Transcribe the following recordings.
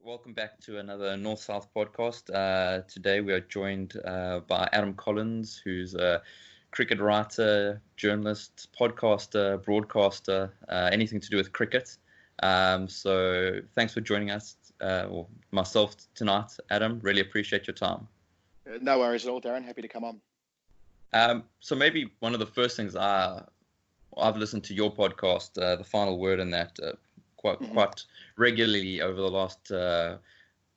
welcome back to another North-South podcast. Today we are joined by Adam Collins, who's a cricket writer, journalist, podcaster, broadcaster, anything to do with cricket. So thanks for joining us, or myself tonight, Adam. Really appreciate your time. No worries at all, Darren. Happy to come on. So maybe one of the first things I've listened to your podcast, The Final Word, in that quite regularly over the last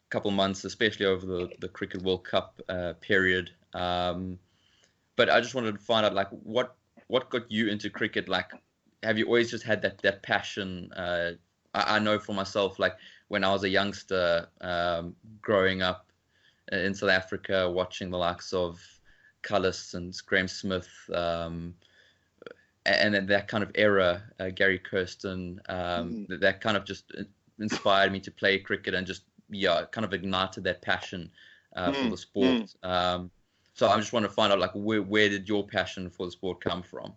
couple months, especially over the Cricket World Cup period. But I just wanted to find out, like, what got you into cricket? Like, have you always just had that passion? I know for myself, like when I was a youngster, growing up in South Africa, watching the likes of Cullis and Graham Smith, and in that kind of era, Gary Kirsten, that kind of just inspired me to play cricket and just kind of ignited that passion for the sport. So I just want to find out, like, where did your passion for the sport come from?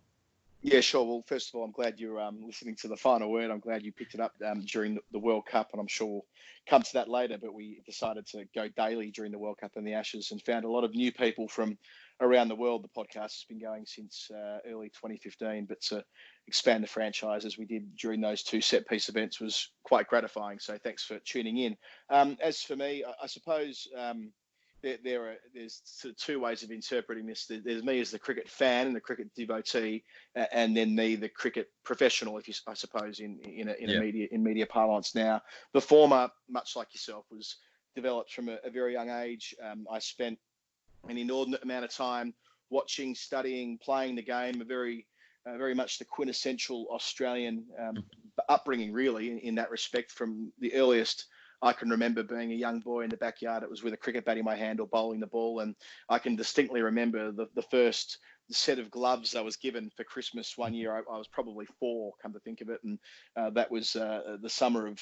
Yeah, sure. Well, first of all, I'm glad you're listening to The Final Word. I'm glad you picked it up during the World Cup, and I'm sure we'll come to that later. But we decided to go daily during the World Cup and the Ashes and found a lot of new people from around the world. The podcast has been going since early 2015, but to expand the franchise as we did during those two set-piece events was quite gratifying. So thanks for tuning in. As for me, I suppose there's sort of two ways of interpreting this. There's me as the cricket fan and the cricket devotee, and then me, the cricket professional, I suppose, in media parlance. Now, the former, much like yourself, was developed from a very young age. I spent an inordinate amount of time watching, studying, playing the game. Very much the quintessential Australian upbringing, really, in that respect. From the earliest I can remember being a young boy in the backyard, it was with a cricket bat in my hand or bowling the ball. And I can distinctly remember the first set of gloves I was given for Christmas one year. I was probably 4, come to think of it. And that was the summer of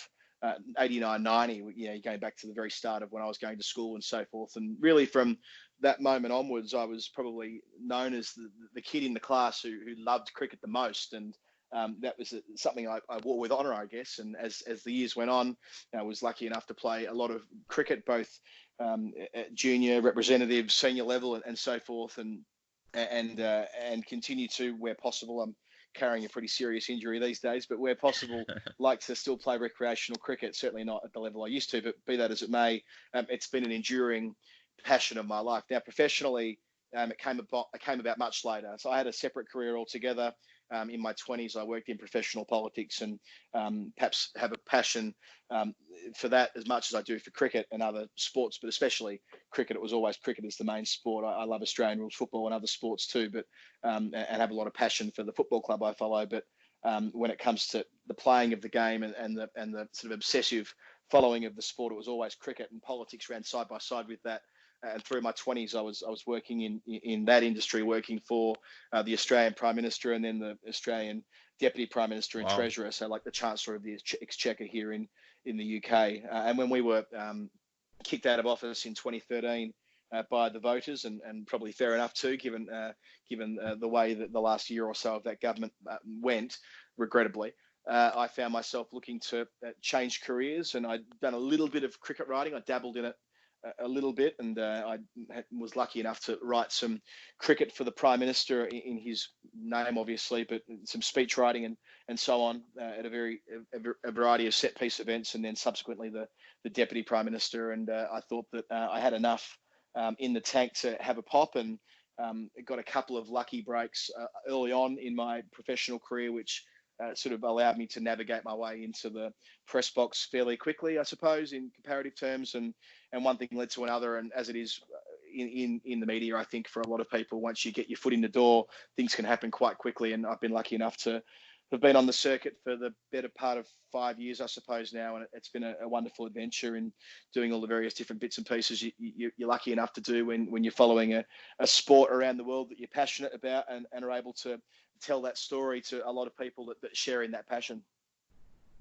89, 90, going back to the very start of when I was going to school and so forth. And really from that moment onwards, I was probably known as the kid in the class who loved cricket the most. And that was something I wore with honour, I guess. And as the years went on, I was lucky enough to play a lot of cricket, both at junior, representative, senior level, and so forth, and continue to, where possible. I'm carrying a pretty serious injury these days, but where possible, like to still play recreational cricket. Certainly not at the level I used to, but be that as it may, it's been an enduring passion of my life. Now, professionally, it came about much later. So I had a separate career altogether. In my 20s, I worked in professional politics and perhaps have a passion for that as much as I do for cricket and other sports, but especially cricket. It was always cricket as the main sport. I love Australian rules football and other sports too, but and have a lot of passion for the football club I follow. But when it comes to the playing of the game and the sort of obsessive following of the sport, it was always cricket, and politics ran side by side with that. And through my 20s, I was working in that industry, working for the Australian Prime Minister and then the Australian Deputy Prime Minister and Treasurer, so like the Chancellor of the Exchequer here in the UK. And when we were kicked out of office in 2013 by the voters, and probably fair enough too, given the way that the last year or so of that government went, regrettably. I found myself looking to change careers, and I'd done a little bit of cricket writing. I dabbled in it a little bit, and I was lucky enough to write some cricket for the Prime Minister in his name, obviously, but some speech writing and so on at a variety of set-piece events, and then subsequently the Deputy Prime Minister. And I thought that I had enough in the tank to have a pop, and got a couple of lucky breaks early on in my professional career, which sort of allowed me to navigate my way into the press box fairly quickly, I suppose, in comparative terms. And one thing led to another. And as it is in the media, I think for a lot of people, once you get your foot in the door, things can happen quite quickly. And I've been lucky enough to have been on the circuit for the better part of 5 years, I suppose, now. And it's been a wonderful adventure in doing all the various different bits and pieces you're lucky enough to do when you're following a sport around the world that you're passionate about, and are able to tell that story to a lot of people that share in that passion.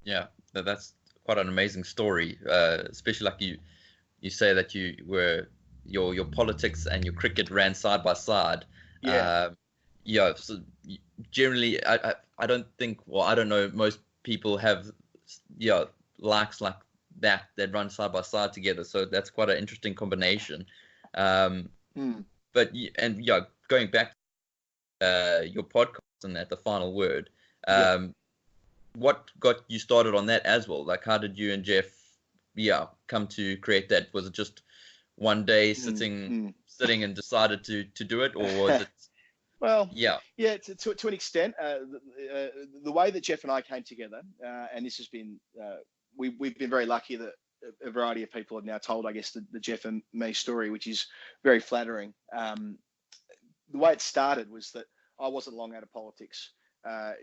Yeah, that's quite an amazing story, especially like you say that you were your politics and your cricket ran side by side. So generally, I don't think, well, I don't know, most people have likes like they'd run side by side together. So that's quite an interesting combination. But going back to your podcast and that, the final word. What got you started on that as well? Like, how did you and Jeff, come to create that? Was it just one day sitting and decided to do it, or was it? Well, to an extent, the way that Jeff and I came together, and this has been, we've been very lucky that a variety of people have now told, I guess, the Jeff and me story, which is very flattering. The way it started was that I wasn't long out of politics.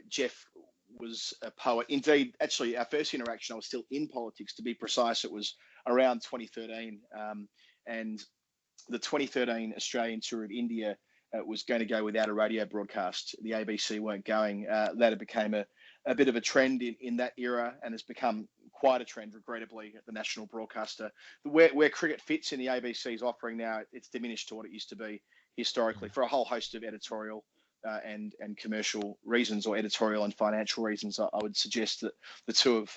Jeff was a poet. Indeed, actually, our first interaction, I was still in politics. To be precise, it was around 2013. And the 2013 Australian tour of India was going to go without a radio broadcast. The ABC weren't going. That had became a bit of a trend in that era, and has become quite a trend, regrettably, at the national broadcaster. Where cricket fits in the ABC's offering now, it's diminished to what it used to be historically for a whole host of editorial and commercial reasons, or editorial and financial reasons. I would suggest that the two have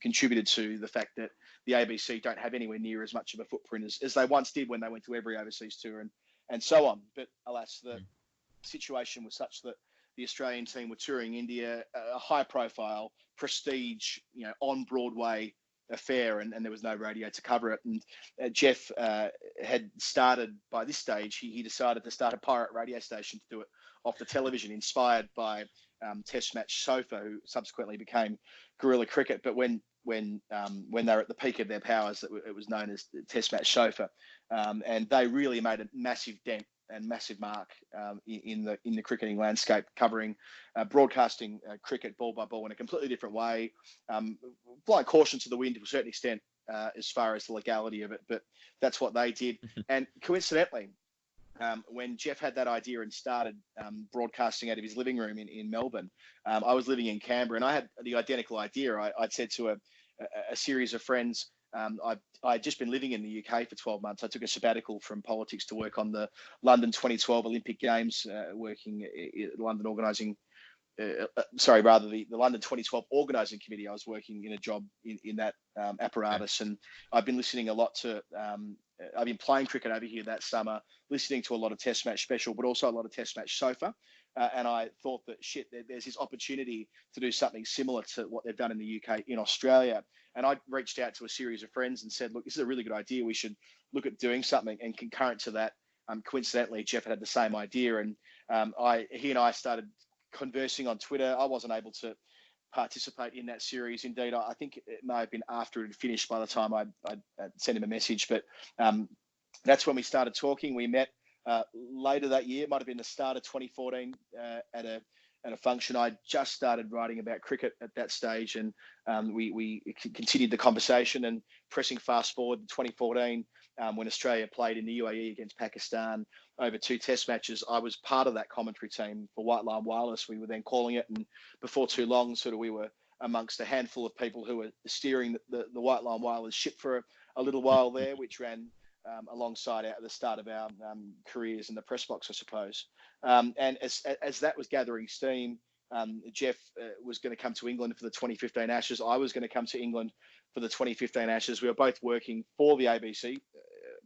contributed to the fact that the ABC don't have anywhere near as much of a footprint as they once did when they went to every overseas tour and so on. But alas, the situation was such that the Australian team were touring India, a high profile, prestige, on Broadway affair, and there was no radio to cover it. And Jeff had started, by this stage, he decided to start a pirate radio station to do it off the television, inspired by Test Match Sofa, who subsequently became Guerrilla Cricket. But when they were at the peak of their powers, it was known as the Test Match Sofa, and they really made a massive dent and massive mark in the cricketing landscape, covering broadcasting cricket ball by ball in a completely different way. Blind caution to the wind to a certain extent as far as the legality of it, but that's what they did. And coincidentally, when Jeff had that idea and started broadcasting out of his living room in Melbourne, I was living in Canberra, and I had the identical idea. I'd said to a series of friends, I'd just been living in the UK for 12 months. I took a sabbatical from politics to work on the London 2012 Olympic Games, working at London organising. The London 2012 organising committee. I was working in a job in that apparatus, and I've been listening a lot to. I've been playing cricket over here that summer, listening to a lot of Test Match Special, but also a lot of Test Match Sofa. And I thought that there's this opportunity to do something similar to what they've done in the UK in Australia. And I reached out to a series of friends and said, look, this is a really good idea. We should look at doing something. And concurrent to that, coincidentally, Jeff had the same idea. And he and I started conversing on Twitter. I wasn't able to participate in that series. Indeed, I think it may have been after it had finished by the time I sent him a message. But that's when we started talking. We met later that year. It might have been the start of 2014 at a function. I just started writing about cricket at that stage, and we continued the conversation. And pressing fast forward to 2014, when Australia played in the UAE against Pakistan over 2 Test matches, I was part of that commentary team for White Line Wireless, we were then calling it. And before too long, we were amongst a handful of people who were steering the White Line Wireless ship for a little while there, which ran alongside at the start of our careers in the press box, I suppose. And as that was gathering steam, Jeff was going to come to England for the 2015 Ashes. I was going to come to England for the 2015 Ashes. We were both working for the ABC,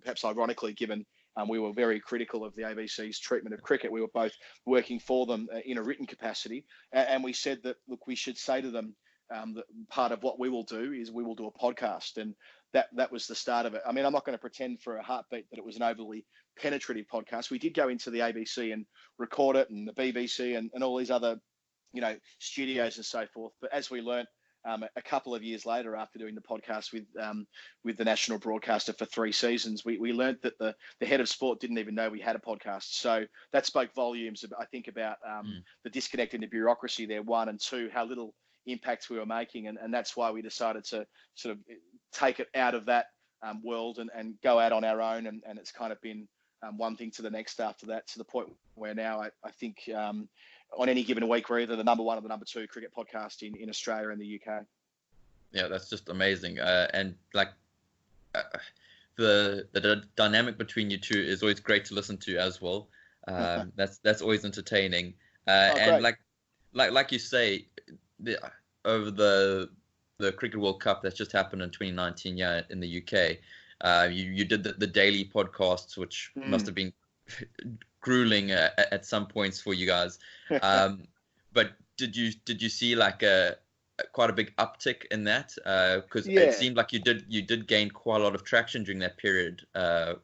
perhaps ironically, given we were very critical of the ABC's treatment of cricket. We were both working for them in a written capacity. And we said that, look, we should say to them that part of what we will do is we will do a podcast. And that was the start of it. I mean, I'm not going to pretend for a heartbeat that it was an overly penetrative podcast. We did go into the ABC and record it, and the BBC and all these other, studios and so forth. But as we learnt a couple of years later, after doing the podcast with the national broadcaster for 3 seasons, we learnt that the head of sport didn't even know we had a podcast. So that spoke volumes, I think, about the disconnect in the bureaucracy there, 1, and 2, how little impact we were making. And that's why we decided to sort of take it out of that world and go out on our own. And it's kind of been one thing to the next after that, to the point where now I think on any given week we're either the number 1 or the number 2 cricket podcast in Australia and the UK. Yeah, that's just amazing. And the dynamic between you two is always great to listen to as well. That's always entertaining. And like you say, over the the Cricket World Cup that's just happened in 2019, yeah, in the UK. You did the daily podcasts, which must have been grueling at some points for you guys. But did you see like quite a big uptick in that? Because it seemed like you did gain quite a lot of traction during that period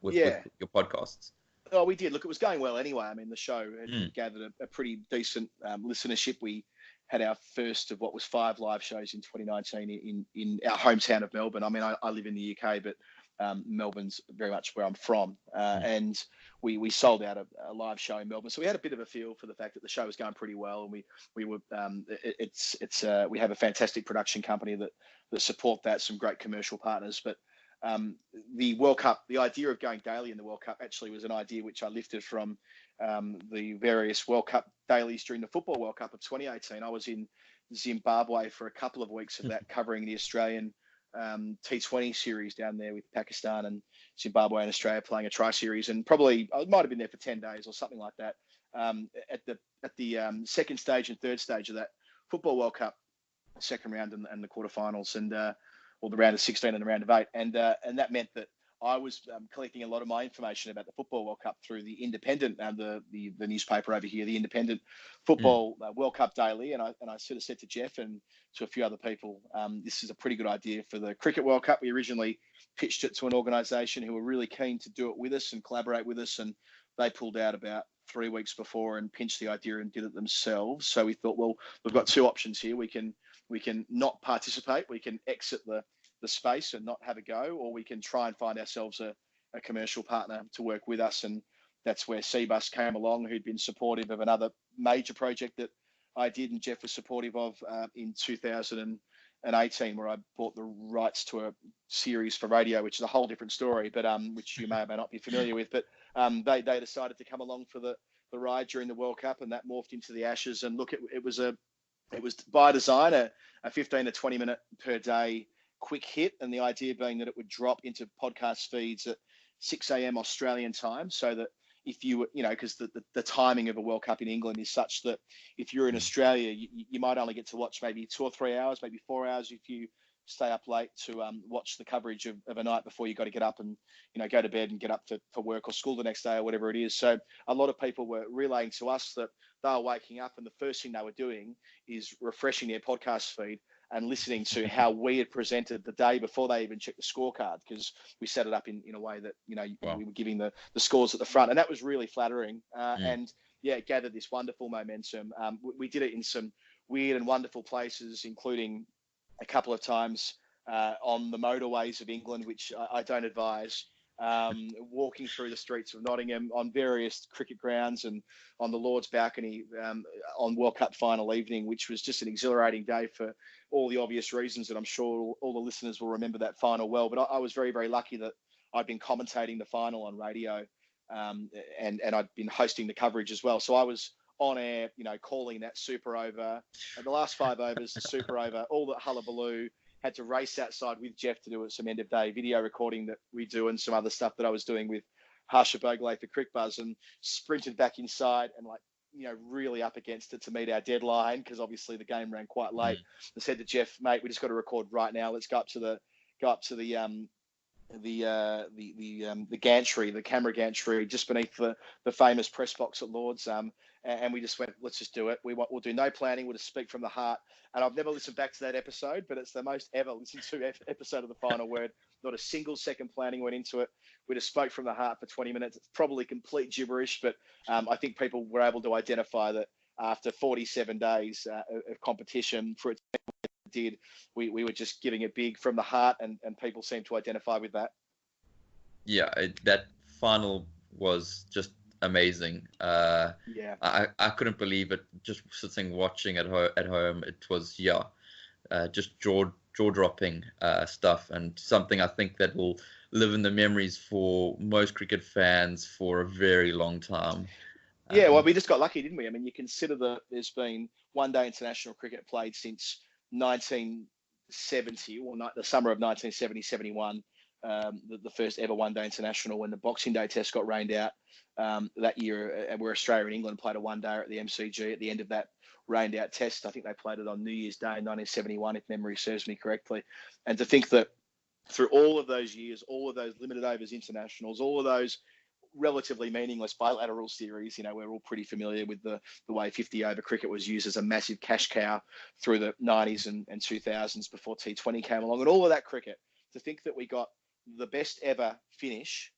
with your podcasts. Oh, we did. Look, it was going well anyway. I mean, the show had gathered a pretty decent listenership. We had our first of what was 5 live shows in 2019 in our hometown of Melbourne. I mean, I live in the UK, but Melbourne's very much where I'm from. And we sold out a live show in Melbourne. So we had a bit of a feel for the fact that the show was going pretty well. And we were, we have a fantastic production company that support that, some great commercial partners. But the World Cup, the idea of going daily in the World Cup actually was an idea which I lifted from the various World Cup dailies during the Football World Cup of 2018. I was in Zimbabwe for a couple of weeks of that, covering the Australian T20 series down there with Pakistan and Zimbabwe and Australia playing a tri-series, and probably I might have been there for 10 days or something like that. At the second stage and third stage of that Football World Cup, second round and the quarterfinals, and or the round of 16 and the round of 8, and that meant that I was collecting a lot of my information about the Football World Cup through the Independent, the newspaper over here, the Independent Football World Cup Daily, and I sort of said to Jeff and to a few other people, this is a pretty good idea for the Cricket World Cup. We originally pitched it to an organisation who were really keen to do it with us and collaborate with us, and they pulled out about 3 weeks before and pinched the idea and did it themselves. So we thought, well, we've got 2 options here. We can not participate. We can exit the space and not have a go, or we can try and find ourselves a commercial partner to work with us. And that's where Cbus came along, who'd been supportive of another major project that I did and Jeff was supportive of in 2018, where I bought the rights to a series for radio, which is a whole different story, but which you may or may not be familiar with. But they decided to come along for the ride during the World Cup, and that morphed into the Ashes. And look, it was by design a 15 to 20 minute per day quick hit, and the idea being that it would drop into podcast feeds at 6 a.m. Australian time, so that if you because the timing of a World Cup in England is such that if you're in Australia, you might only get to watch maybe 2 or 3 hours, maybe 4 hours if you stay up late to watch the coverage of a night before you got to get up and go to bed and get up for work or school the next day or whatever it is. So a lot of people were relaying to us that they were waking up and the first thing they were doing is refreshing their podcast feed and listening to how we had presented the day before they even checked the scorecard, because we set it up in a way that we were giving the scores at the front, and that was really flattering. And it gathered this wonderful momentum. We did it in some weird and wonderful places, including a couple of times on the motorways of England, which I don't advise. Walking through the streets of Nottingham, on various cricket grounds, and on the Lord's balcony on World Cup final evening, which was just an exhilarating day for all the obvious reasons that I'm sure all the listeners will remember that final well. But I was very, very lucky that I'd been commentating the final on radio, and I'd been hosting the coverage as well. So I was on air, calling that super over, and the last 5 overs, the super over, all the hullabaloo. Had to race outside with Jeff to do some end of day video recording that we do, and some other stuff that I was doing with Harsha Bogle for Crick Buzz, and sprinted back inside and really up against it to meet our deadline, because obviously the game ran quite late. I said to Jeff, mate, we just got to record right now. Let's go up to the gantry, the camera gantry just beneath the famous press box at Lord's. And we just went, let's just do it. We'll do no planning. We'll just speak from the heart. And I've never listened back to that episode, but it's the most ever listened to episode of The Final Word. Not a single second planning went into it. We just spoke from the heart for 20 minutes. It's probably complete gibberish, but I think people were able to identify that after 47 days of competition, for it did, we were just giving it big from the heart, and people seem to identify with that. Yeah, that final was just amazing. I couldn't believe it. Just sitting watching at home, it was just jaw-dropping stuff, and something I think that will live in the memories for most cricket fans for a very long time. Yeah, well, we just got lucky, didn't we? I mean, you consider that there's been one-day international cricket played since 1970, or the summer of 1970-71. The first ever one-day international, when the Boxing Day Test got rained out that year, where Australia and England played a one-day at the MCG at the end of that rained out test. I think they played it on New Year's Day in 1971, if memory serves me correctly. And to think that through all of those years, all of those limited overs internationals, all of those relatively meaningless bilateral series, we're all pretty familiar with the way 50 over cricket was used as a massive cash cow through the 90s and 2000s before T20 came along, and all of that cricket. To think that we got the best ever finish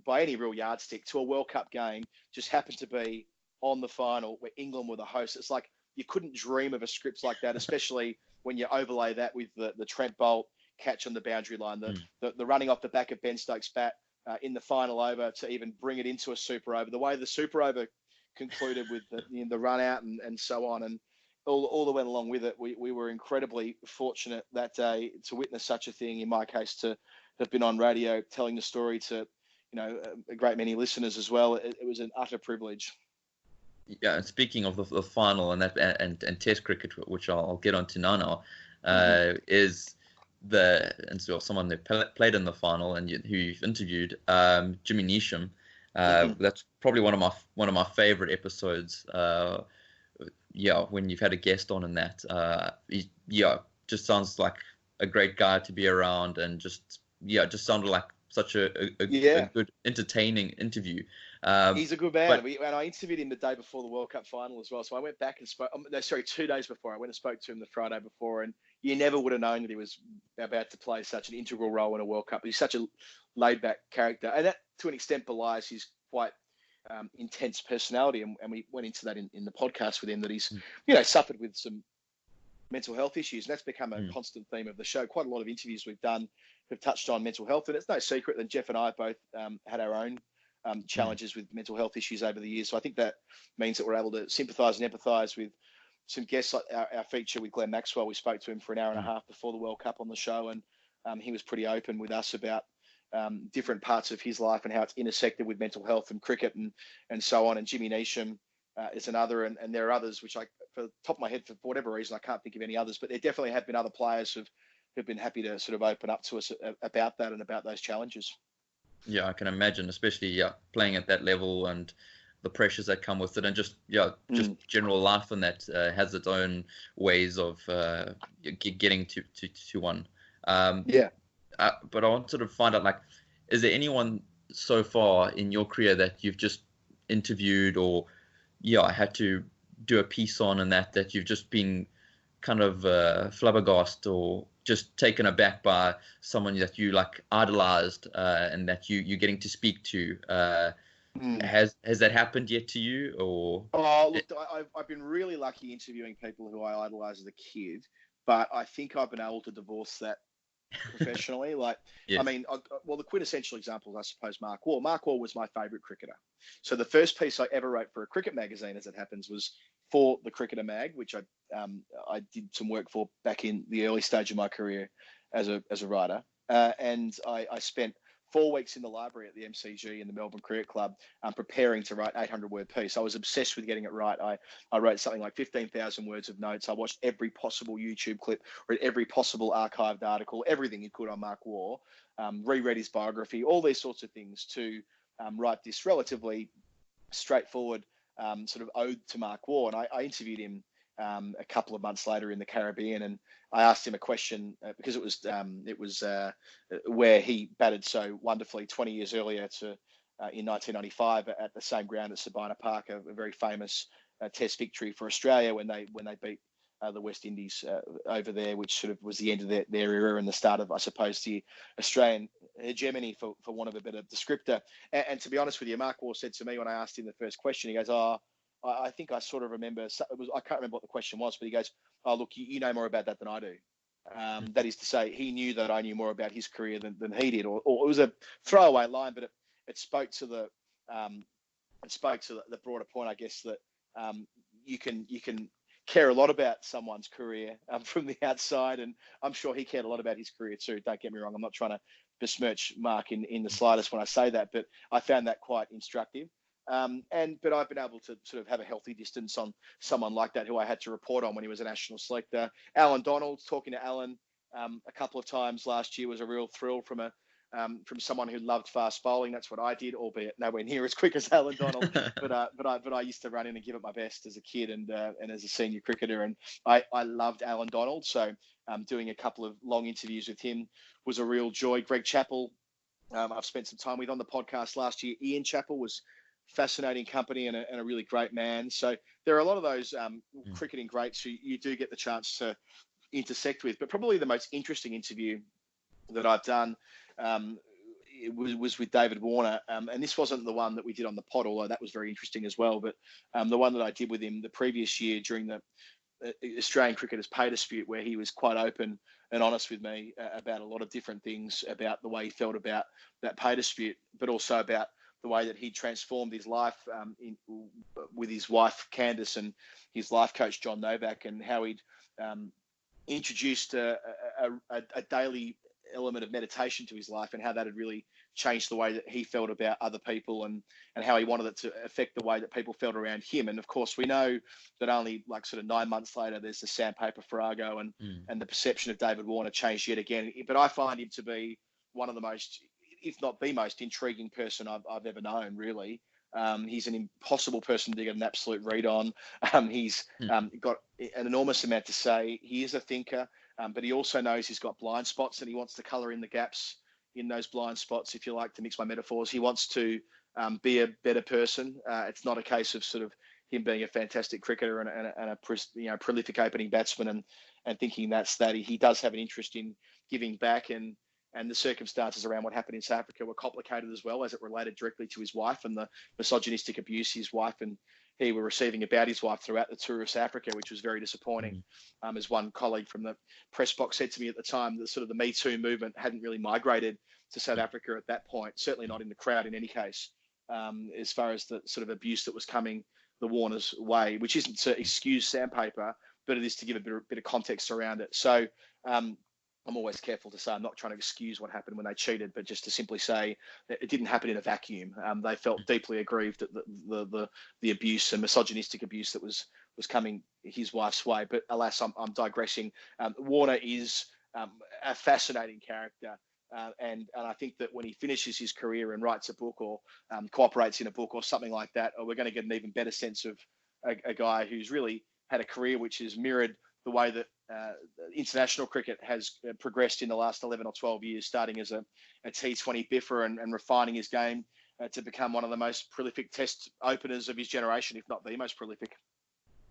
by any real yardstick to a World Cup game just happened to be on the final where England were the hosts. It's like you couldn't dream of a script like that, especially when you overlay that with the Trent Bolt catch on the boundary line, the running off the back of Ben Stokes' bat in the final over to even bring it into a super over. The way the super over concluded with the run out and so on, and all that went along with it, we were incredibly fortunate that day to witness such a thing. In my case, to have been on radio telling the story to a great many listeners as well. It was an utter privilege. Yeah, and speaking of the final and that and Test cricket, which I'll get onto now, is someone who played in the final and who you've interviewed, Jimmy Neesham. That's probably one of my favorite episodes. When you've had a guest on in that, he just sounds like a great guy to be around, and just sounded like such a good, entertaining interview. He's a good man. And I interviewed him the day before the World Cup final as well. So I went back and spoke. 2 days before. I went and spoke to him the Friday before, and you never would have known that he was about to play such an integral role in a World Cup. He's such a laid-back character, and that to an extent belies his quite intense personality. And we went into that in the podcast with him, that he's suffered with some mental health issues, and that's become a constant theme of the show. Quite a lot of interviews we've done have touched on mental health, and it's no secret that Jeff and I both had our own challenges with mental health issues over the years. So I think that means that we're able to sympathise and empathise with some guests, like our feature with Glenn Maxwell. We spoke to him for an hour and a half before the World Cup on the show, and he was pretty open with us about different parts of his life and how it's intersected with mental health and cricket and so on. And Jimmy Neesham is another, and there are others which for the top of my head, for whatever reason, I can't think of any others, but there definitely have been other players who've been happy to sort of open up to us about that and about those challenges. Yeah, I can imagine, especially playing at that level and the pressures that come with it, and just general life, and that has its own ways of getting to one. But I wanted to find out, is there anyone so far in your career that you've just interviewed or had to do a piece on, and that you've just been kind of flabbergasted or just taken aback by someone that you idolized and that you're getting to speak to? Has that happened yet to you? Or look, I've been really lucky interviewing people who I idolized as a kid, but I think I've been able to divorce that professionally. Yes. I mean, the quintessential example is, I suppose, Mark Waugh. Mark Waugh was my favorite cricketer. So the first piece I ever wrote for a cricket magazine, as it happens, was for the Cricketer mag, which I did some work for back in the early stage of my career as a writer. And I spent 4 weeks in the library at the MCG in the Melbourne Cricket Club preparing to write 800-word piece. I was obsessed with getting it right. I wrote something like 15,000 words of notes. I watched every possible YouTube clip, read every possible archived article, everything you could on Mark Waugh, reread his biography, all these sorts of things to write this relatively straightforward sort of ode to Mark Waugh. And I interviewed him a couple of months later in the Caribbean, and I asked him a question because it was where he batted so wonderfully 20 years earlier in 1995 at the same ground at Sabina Park, a very famous Test victory for Australia when they beat the West Indies over there, which sort of was the end of their era and the start of, I suppose, the Australian hegemony, for want of a better descriptor. And to be honest with you, Mark Waugh said to me when I asked him the first question, he goes, I think I sort of remember, I can't remember what the question was, but he goes, oh, look, you know more about that than I do. That is to say, he knew that I knew more about his career than he did, or it was a throwaway line, but it spoke to the broader point, I guess, that you can care a lot about someone's career from the outside, and I'm sure he cared a lot about his career too. Don't get me wrong, I'm not trying to besmirch Mark in the slightest when I say that, but I found that quite instructive. But I've been able to sort of have a healthy distance on someone like that who I had to report on when he was a national selector. Alan Donald, talking to Alan a couple of times last year was a real thrill from a from someone who loved fast bowling. That's what I did, albeit nowhere near as quick as Alan Donald. But I used to run in and give it my best as a kid and as a senior cricketer. And I loved Alan Donald. So doing a couple of long interviews with him was a real joy. Greg Chappell, I've spent some time with on the podcast last year. Ian Chappell was fascinating company and a really great man. So there are a lot of those cricketing greats who you do get the chance to intersect with. But probably the most interesting interview that I've done it was with David Warner. And this wasn't the one that we did on the pod, although that was very interesting as well. But the one that I did with him the previous year during the Australian Cricketers' Pay Dispute, where he was quite open and honest with me about a lot of different things about the way he felt about that pay dispute, but also about the way that he transformed his life with his wife, Candice, and his life coach, John Novak, and how he'd introduced a daily element of meditation to his life and how that had really changed the way that he felt about other people and how he wanted it to affect the way that people felt around him. And of course, we know that only like sort of 9 months later, there's the sandpaper farrago and the perception of David Warner changed yet again. But I find him to be one of the most, if not the most intriguing person I've ever known, really. He's an impossible person to get an absolute read on. He's got an enormous amount to say. He is a thinker, but he also knows he's got blind spots and he wants to colour in the gaps in those blind spots, if you like, to mix my metaphors. He wants to be a better person. It's not a case of sort of him being a fantastic cricketer and a prolific opening batsman and thinking that's that. He does have an interest in giving back, and the circumstances around what happened in South Africa were complicated as well, as it related directly to his wife and the misogynistic abuse his wife and he were receiving about his wife throughout the tour of South Africa, which was very disappointing. As one colleague from the press box said to me at the time, that sort of the Me Too movement hadn't really migrated to South Africa at that point, certainly not in the crowd in any case, as far as the sort of abuse that was coming the Warners' way, which isn't to excuse sandpaper, but it is to give a bit of context around it. So I'm always careful to say I'm not trying to excuse what happened when they cheated, but just to simply say that it didn't happen in a vacuum. They felt deeply aggrieved at the abuse and misogynistic abuse that was coming his wife's way. But alas, I'm digressing. Warner is a fascinating character. And I think that when he finishes his career and writes a book or cooperates in a book or something like that, we're going to get an even better sense of a guy who's really had a career which has mirrored the way that international cricket has progressed in the last 11 or 12 years, starting as a T20 biffer and refining his game to become one of the most prolific test openers of his generation, if not the most prolific.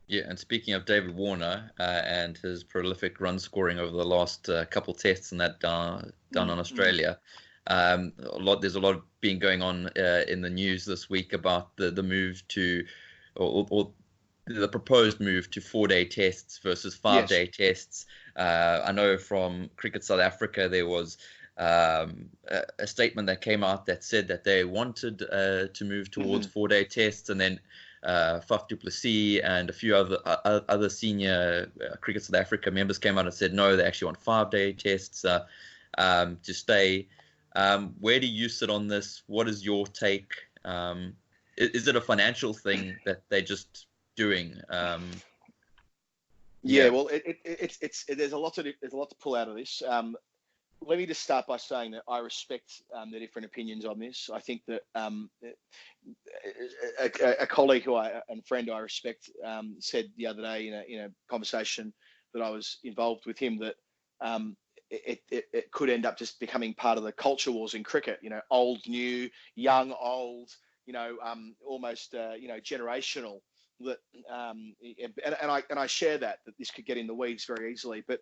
Yeah, and speaking of David Warner and his prolific run scoring over the last couple tests and that down on Australia, there's a lot being going on in the news this week about the move to, or the proposed move to 4-day tests versus 5-day tests. I know from Cricket South Africa there was a statement that came out that said that they wanted to move towards 4-day tests, and then Faf du Plessis and a few other senior Cricket South Africa members came out and said no, they actually want 5-day tests to stay. Where do you sit on this? What is your take? Is it a financial thing that they just doing? Well, there's a lot to pull out of this. Let me just start by saying that I respect the different opinions on this. I think that a colleague and friend I respect said the other day in a conversation that I was involved with him that it could end up just becoming part of the culture wars in cricket. Old, new, young, old. Almost generational. That and I share that this could get in the weeds very easily. But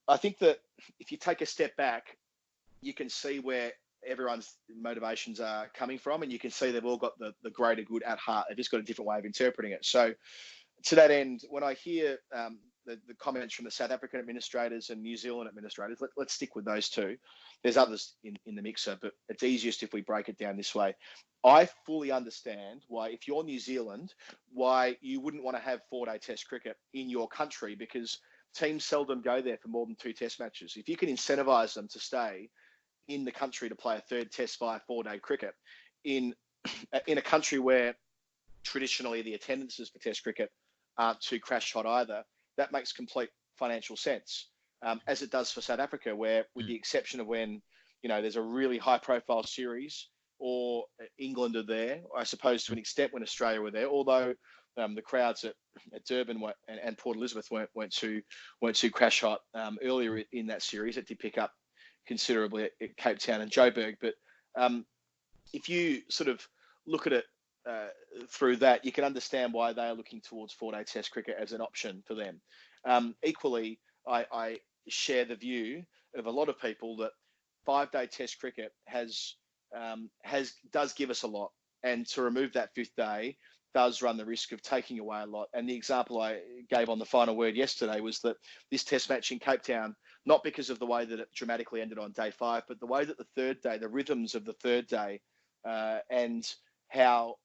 I think that if you take a step back, you can see where everyone's motivations are coming from, and you can see they've all got the greater good at heart. They've just got a different way of interpreting it. So to that end, when I hear the comments from the South African administrators and New Zealand administrators, let's stick with those two. There's others in the mixer, but it's easiest if we break it down this way. I fully understand why, if you're New Zealand, why you wouldn't want to have 4-day test cricket in your country, because teams seldom go there for more than 2 test matches. If you can incentivize them to stay in the country to play a third test via 4-day cricket in a country where traditionally the attendances for test cricket aren't too crash hot either, that makes complete financial sense, as it does for South Africa, where with the exception of when there's a really high-profile series, or England are there, I suppose, to an extent when Australia were there, although the crowds at Durban and Port Elizabeth weren't too crash hot earlier in that series. It did pick up considerably at Cape Town and Joburg. But if you sort of look at it through that, you can understand why they are looking towards 4-day Test cricket as an option for them. Equally, I share the view of a lot of people that 5-day Test cricket does give us a lot, and to remove that 5th day does run the risk of taking away a lot. And the example I gave on the final word yesterday was that this Test match in Cape Town, not because of the way that it dramatically ended on day 5, but the way that the 3rd day, the rhythms of the 3rd day, and how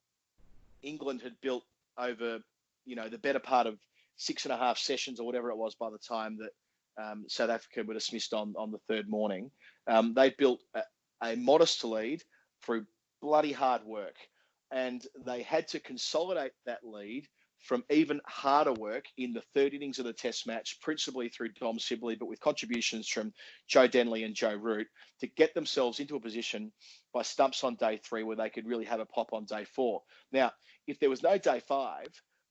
England had built over, the better part of 6.5 sessions or whatever it was by the time that South Africa were dismissed on the 3rd morning. They built a modest lead through bloody hard work, and they had to consolidate that lead from even harder work in the 3rd innings of the Test match, principally through Dom Sibley, but with contributions from Joe Denley and Joe Root, to get themselves into a position by stumps on day 3 where they could really have a pop on day 4. Now, if there was no day 5,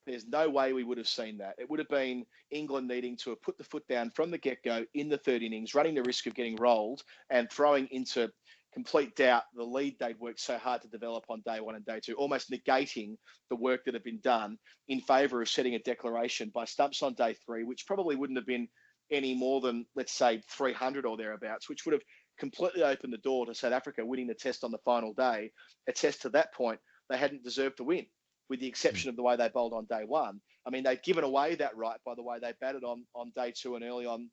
there's no way we would have seen that. It would have been England needing to have put the foot down from the get-go in the 3rd innings, running the risk of getting rolled and throwing into complete doubt the lead they'd worked so hard to develop on day 1 and day 2, almost negating the work that had been done in favour of setting a declaration by stumps on day 3, which probably wouldn't have been any more than, let's say, 300 or thereabouts, which would have completely opened the door to South Africa winning the Test on the final day. A Test to that point they hadn't deserved to win, with the exception of the way they bowled on day 1. I mean, they'd given away that right by the way they batted on day 2 and early on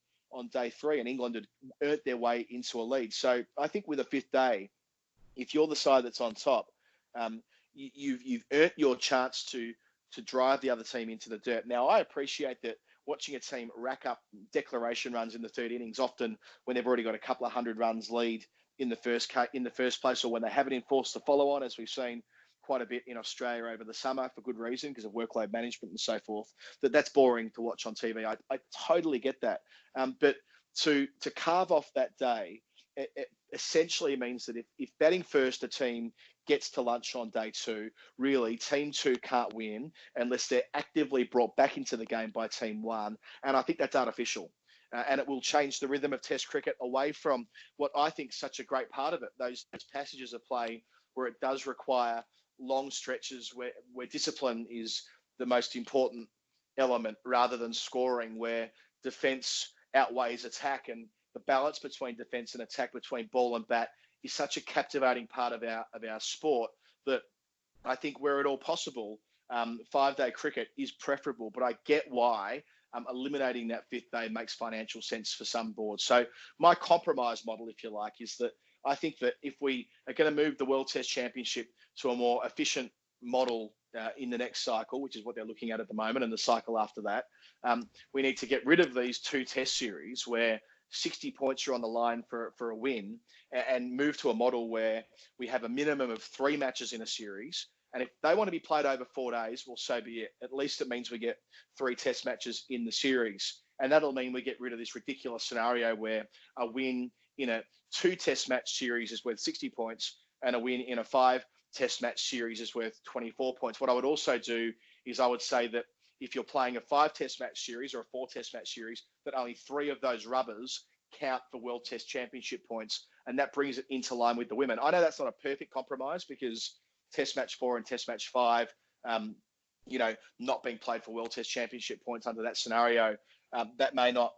day 3, and England had earned their way into a lead. So I think with a 5th day, if you're the side that's on top, you've earned your chance to drive the other team into the dirt. Now, I appreciate that watching a team rack up declaration runs in the 3rd innings, often when they've already got a couple of 100 runs lead in the first place, or when they haven't enforced the follow-on, as we've seen quite a bit in Australia over the summer for good reason, because of workload management and so forth, that's boring to watch on TV. I totally get that. But to carve off that day, it essentially means that if batting first a team gets to lunch on day 2, really team 2 can't win unless they're actively brought back into the game by team 1. And I think that's artificial. And it will change the rhythm of Test cricket away from what I think is such a great part of it, those passages of play where it does require long stretches where discipline is the most important element rather than scoring, where defence outweighs attack, and the balance between defence and attack, between ball and bat, is such a captivating part of our sport that I think where at all possible, 5-day cricket is preferable. But I get why eliminating that 5th day makes financial sense for some boards. So my compromise model, if you like, is that I think that if we are going to move the World Test Championship to a more efficient model in the next cycle, which is what they're looking at the moment, and the cycle after that, we need to get rid of these 2 Test series where 60 points are on the line for a win, and move to a model where we have a minimum of 3 matches in a series. And if they want to be played over 4 days, well, so be it. At least it means we get 3 Test matches in the series. And that'll mean we get rid of this ridiculous scenario where a win in a 2 Test match series is worth 60 points and a win in a 5 Test match series is worth 24 points. What I would also do is I would say that if you're playing a 5 Test match series or a 4 Test match series, that only 3 of those rubbers count for World Test Championship points, and that brings it into line with the women. I know that's not a perfect compromise, because Test match 4 and Test match 5, not being played for World Test Championship points under that scenario, that may not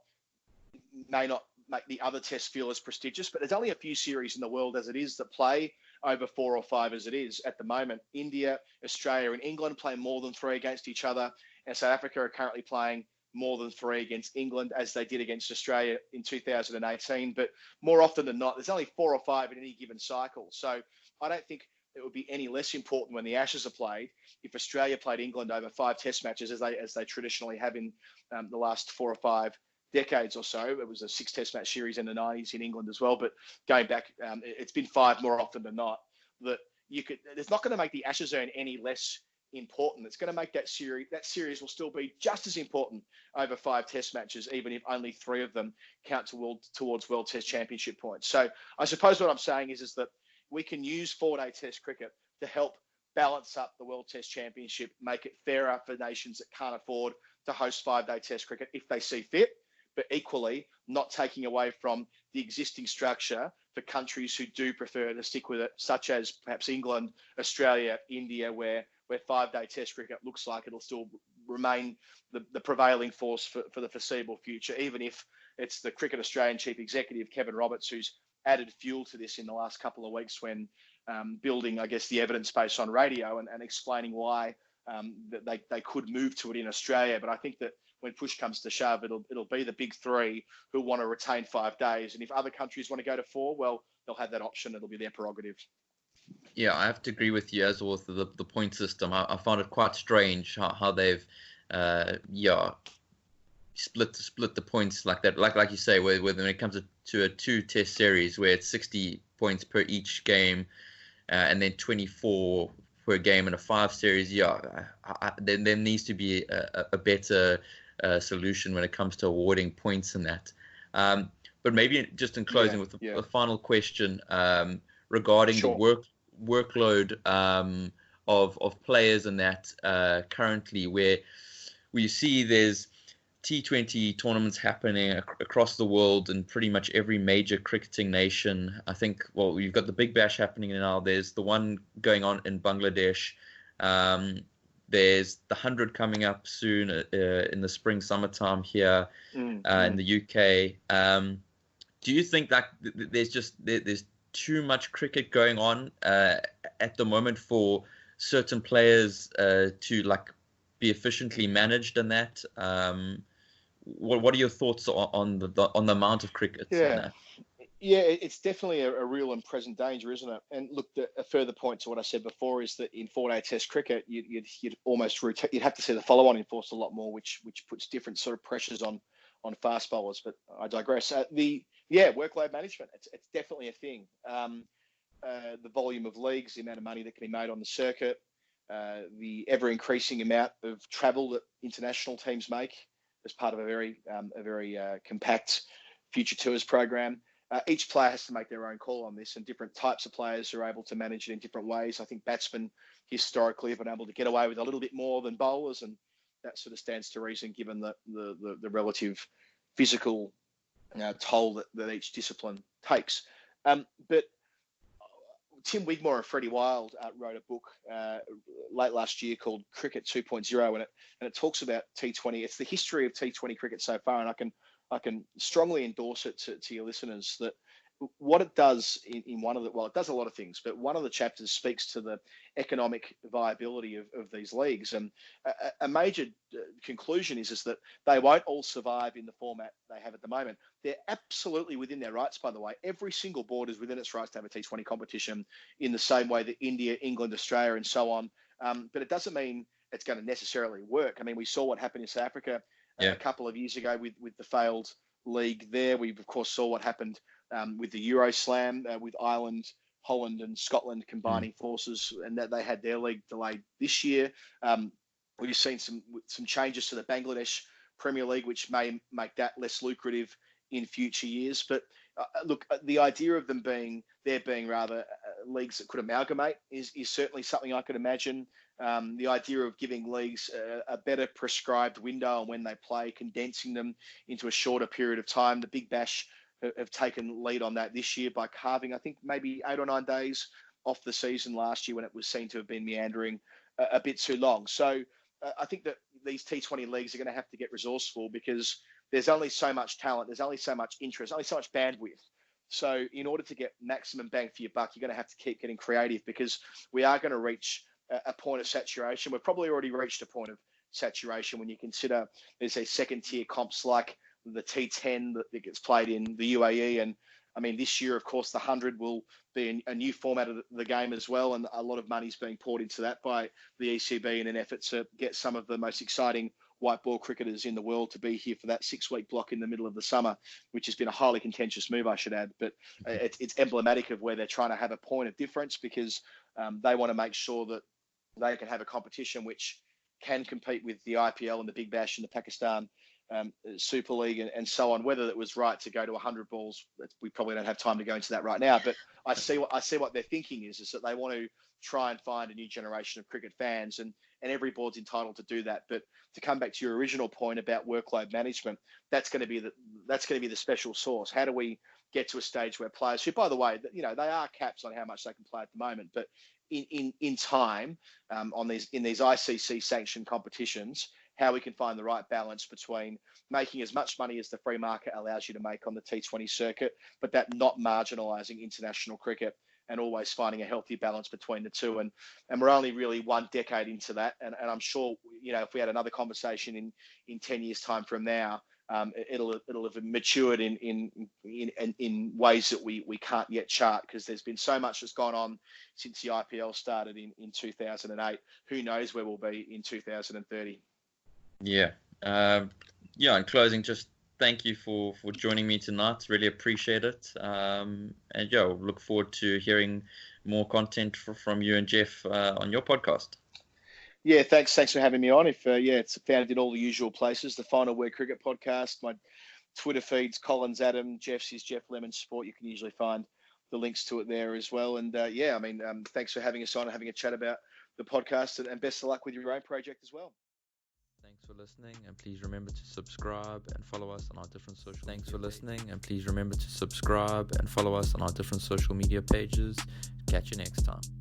make the other tests feel as prestigious. But there's only a few series in the world as it is that play over 4 or 5 as it is at the moment. India, Australia and England play more than 3 against each other, and South Africa are currently playing more than 3 against England, as they did against Australia in 2018. But more often than not, there's only 4 or 5 in any given cycle. So I don't think it would be any less important when the Ashes are played if Australia played England over 5 Test matches, as they traditionally have in the last 4 or 5 decades or so. It was a 6 Test match series in the 90s in England as well, but going back, it's been 5 more often than not. That it's not going to make the Ashes earn any less important. It's going to make that series will still be just as important over 5 test matches, even if only 3 of them count towards World Test Championship points. So I suppose what I'm saying is that we can use 4-day test cricket to help balance up the World Test Championship, make it fairer for nations that can't afford to host 5-day test cricket if they see fit, but equally not taking away from the existing structure for countries who do prefer to stick with it, such as perhaps England, Australia, India, where 5-day test cricket looks like it'll still remain the prevailing force for the foreseeable future, even if it's the Cricket Australian Chief Executive, Kevin Roberts, who's added fuel to this in the last couple of weeks when building, I guess, the evidence base on radio and explaining why that they could move to it in Australia. But I think that when push comes to shove, it'll be the big 3 who want to retain 5 days. And if other countries want to go to 4, well, they'll have that option. It'll be their prerogative. Yeah, I have to agree with you as well with the point system. I found it quite strange how they've split the points like that. Like you say, where when it comes to a 2-test series where it's 60 points per each game, and then 24 per game in a 5 series. Then there needs to be a better solution when it comes to awarding points in that. But maybe just in closing with a final question regarding the workload of players in that currently, where we see there's T20 tournaments happening across the world in pretty much every major cricketing nation. I think, well, you've got the Big Bash happening now. There's the one going on in Bangladesh. There's the 100 coming up soon in the spring, summertime here in the UK. Do you think that there's too much cricket going on at the moment for certain players to be efficiently managed in that? What are your thoughts on the amount of cricket? Yeah, it's definitely a real and present danger, isn't it? And look, a further point to what I said before is that in 4-day Test cricket, you'd have to see the follow-on enforced a lot more, which puts different sort of pressures on fast bowlers. But I digress. Workload management. It's definitely a thing. The volume of leagues, the amount of money that can be made on the circuit, the ever-increasing amount of travel that international teams make as part of a very compact future tours program. Each player has to make their own call on this, and different types of players are able to manage it in different ways. I think batsmen historically have been able to get away with a little bit more than bowlers, and that sort of stands to reason given the relative physical toll that each discipline takes. But Tim Wigmore and Freddie Wild wrote a book late last year called Cricket 2.0, and it talks about T20. It's the history of T20 cricket so far, and I can strongly endorse it to your listeners that what it does in one of the, well, it does a lot of things, but one of the chapters speaks to the economic viability of these leagues. And a major conclusion is that they won't all survive in the format they have at the moment. They're absolutely within their rights, by the way. Every single board is within its rights to have a T20 competition in the same way that India, England, Australia, and so on. But it doesn't mean it's going to necessarily work. I mean, we saw what happened in South Africa a couple of years ago with the failed league there. We, of course, saw what happened with the Euro Slam, with Ireland, Holland and Scotland combining forces, and that they had their league delayed this year. We've seen some changes to the Bangladesh Premier League, which may make that less lucrative in future years. But look, the idea of them being leagues that could amalgamate is certainly something I could imagine. The idea of giving leagues a better prescribed window on when they play, condensing them into a shorter period of time. The Big Bash have taken lead on that this year by carving, I think, maybe 8 or 9 days off the season last year when it was seen to have been meandering a bit too long. So I think that these T20 leagues are going to have to get resourceful because there's only so much talent, there's only so much interest, only so much bandwidth. So in order to get maximum bang for your buck, you're going to have to keep getting creative because we are going to reach a point of saturation. We've probably already reached a point of saturation when you consider there's a second tier comps like the T10 that gets played in the UAE. And I mean, this year, of course, the 100 will be a new format of the game as well. And a lot of money's being poured into that by the ECB in an effort to get some of the most exciting white ball cricketers in the world to be here for that 6-week block in the middle of the summer, which has been a highly contentious move, I should add. But it's emblematic of where they're trying to have a point of difference because they want to make sure that they can have a competition which can compete with the IPL and the Big Bash and the Pakistan Super League and so on. Whether it was right to go to 100 balls, we probably don't have time to go into that right now. But I see what their thinking is that they want to try and find a new generation of cricket fans, and every board's entitled to do that. But to come back to your original point about workload management, that's going to be the special sauce. How do we get to a stage where players, who, by the way, they are caps on how much they can play at the moment, but in time, in these ICC sanctioned competitions, how we can find the right balance between making as much money as the free market allows you to make on the T20 circuit, but that not marginalising international cricket, and always finding a healthy balance between the two. And we're only really 1 decade into that. And I'm sure, if we had another conversation in 10 years' time from now, it'll have matured in ways that we can't yet chart, because there's been so much that's gone on since the IPL started in 2008. Who knows where we'll be in 2030? Yeah. In closing, just thank you for joining me tonight. Really appreciate it. And we'll look forward to hearing more content from you and Jeff on your podcast. Yeah, thanks for having me on. It's found in all the usual places. The Final Word Cricket Podcast, my Twitter feeds, Collins Adam, Jeff's is Jeff Lemon Sport. You can usually find the links to it there as well. And thanks for having us on and having a chat about the podcast, and best of luck with your own project as well. Thanks for listening, and please remember to subscribe and follow us on our different social. Thanks for listening, and please remember to subscribe and follow us on our different social media pages. Catch you next time.